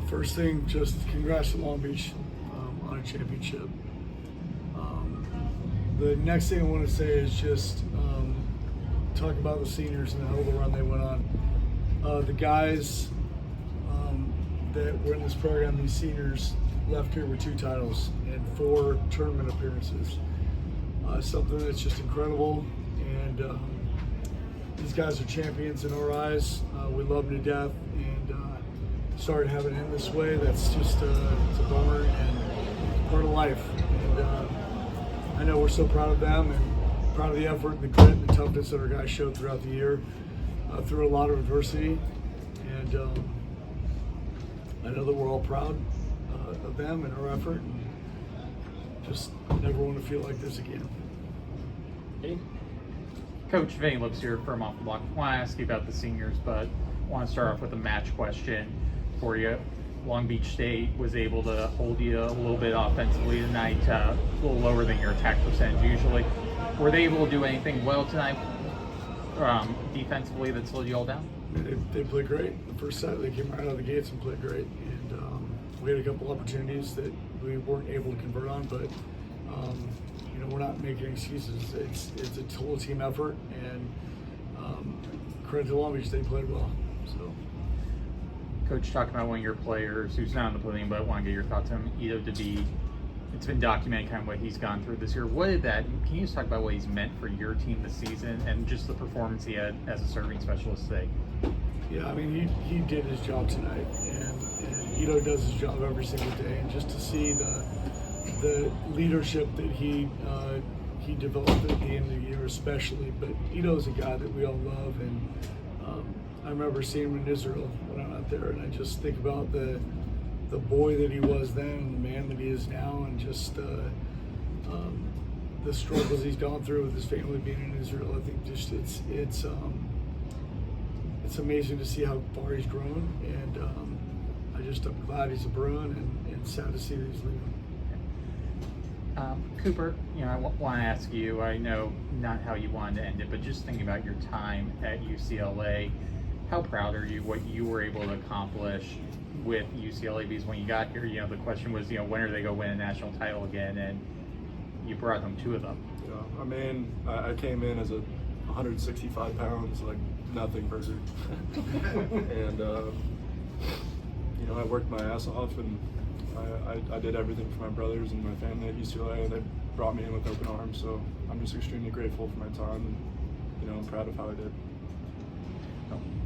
First thing, just congrats to Long Beach on a championship. The next thing I want to say is just talk about the seniors and the hell of a run they went on. The guys that were in this program, these seniors, left here with 2 titles and 4 tournament appearances. Something that's just incredible, and these guys are champions in our eyes. We love them to death, and sorry to have it end this way. That's just it's a bummer and part of life. And I know we're so proud of them and proud of the effort and the grit and the toughness that our guys showed throughout the year, through a lot of adversity. And I know that we're all proud of them and our effort, and just never want to feel like this again. Hey. Coach Vinny Lips here from Off the Block. I want to ask you about the seniors, but I want to start off with a match question for you. Long Beach State was able to hold you a little bit offensively tonight, a little lower than your attack percentage usually. Were they able to do anything well tonight defensively that slowed you all down? They played great. The first set, they came right out of the gates and played great. And we had a couple opportunities that we weren't able to convert on, but we're not making excuses. It's a total team effort, and credit to Long Beach, they played well. So, Coach, talking about one of your players who's not on the podium, but I want to get your thoughts on him. Ito DeB. It's been documented kind of what he's gone through this year. Can you just talk about what he's meant for your team this season and just the performance he had as a serving specialist today? Yeah, I mean, he did his job tonight, and Ito does his job every single day. And just to see the leadership that he developed at the end of the year, especially. But Ito's a guy that we all love, and I remember seeing him in Israel when I'm out there, and I just think about the boy that he was then and the man that he is now, and just the struggles he's gone through with his family being in Israel. I think just it's amazing to see how far he's grown, and I'm glad he's a Bruin, and sad to see that he's leaving. Cooper, I want to ask you, I know not how you wanted to end it, but just thinking about your time at UCLA, how proud are you what you were able to accomplish with UCLA? Because when you got here, the question was, when are they going to win a national title again? And you brought them 2 of them. Yeah, I mean, I came in as a 165 pounds, like nothing burger. And, I worked my ass off, and I did everything for my brothers and my family at UCLA, and they brought me in with open arms. So I'm just extremely grateful for my time, and, I'm proud of how I did.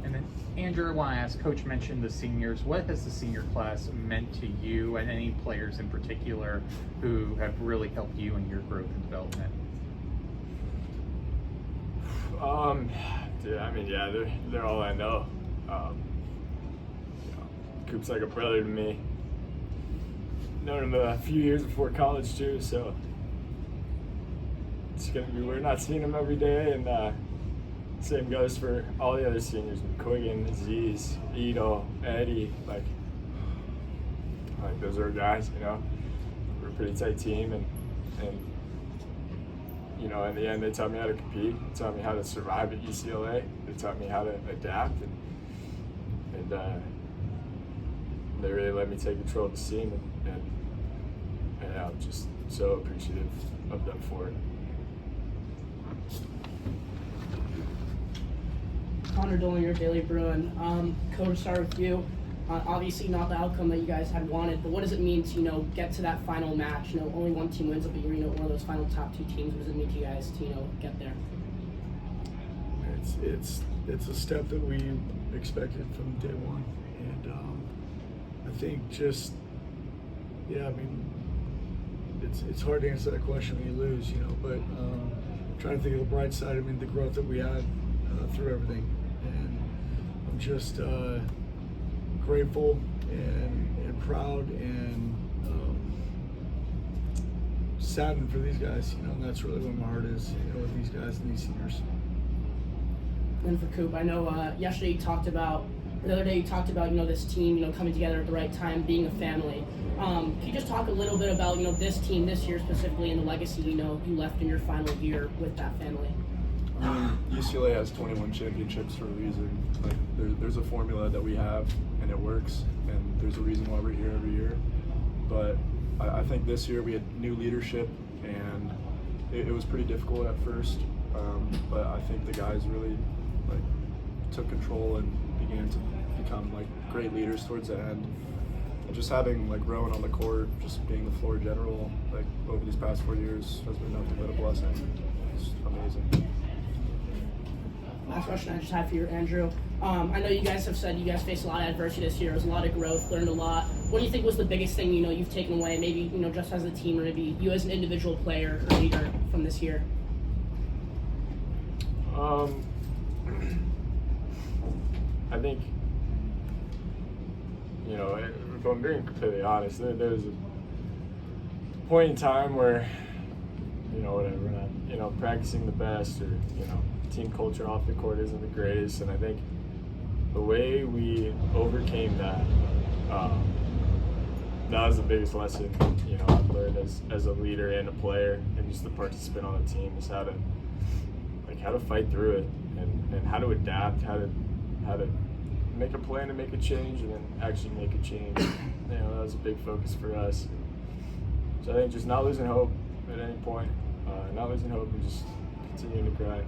And then, Andrew, I want to ask, Coach mentioned the seniors. What has the senior class meant to you, and any players in particular who have really helped you in your growth and development? They're all I know. Coop's like a brother to me. Known him a few years before college too, so it's gonna be weird not seeing him every day. And same goes for all the other seniors: McQuiggan, Aziz, Ito, Eddie. Like those are guys. We're a pretty tight team, and in the end, they taught me how to compete. They taught me how to survive at UCLA. They taught me how to adapt, and they really let me take control of the team, and I'm just so appreciative of them for it. Connor Dolan, your Daily Bruin. Coach, start with you. Obviously not the outcome that you guys had wanted, but what does it mean to, get to that final match? Only one team wins it, but you're, one of those final top 2 teams. What does it mean to you guys to, get there? It's a step that we expected from day one, and I think it's hard to answer that question when you lose, but trying to think of the bright side. The growth that we had through everything, and I'm just grateful and proud and saddened for these guys, and that's really where my heart is, with these guys and these seniors. And for Coop, I know yesterday the other day you talked about, this team, coming together at the right time, being a family. Can you just talk a little bit about, this team this year specifically and the legacy, you left in your final year with that family? UCLA has 21 championships for a reason. Like there's a formula that we have, and it works, and there's a reason why we're here every year. But I think this year we had new leadership, and it was pretty difficult at first. But I think the guys really like took control and began to become like great leaders towards the end. And just having like Rowan on the court, just being the floor general, like over these past 4 years has been nothing but a blessing. It's amazing. Last question I just have for you, Andrew. I know you guys have said you guys faced a lot of adversity this year. There was a lot of growth, learned a lot. What do you think was the biggest thing you've taken away? Maybe just as a team, or maybe you as an individual player or leader from this year. I think, if I'm being completely honest, there was a point in time where, whatever, we're not, practicing the best, or, team culture off the court isn't the greatest. And I think the way we overcame that, that was the biggest lesson, I've learned as a leader and a player and just the participant on the team, is how to fight through it, and how to adapt, how to make a plan to make a change, and then actually make a change. That was a big focus for us. So I think just not losing hope at any point, not losing hope, and just continuing to grind.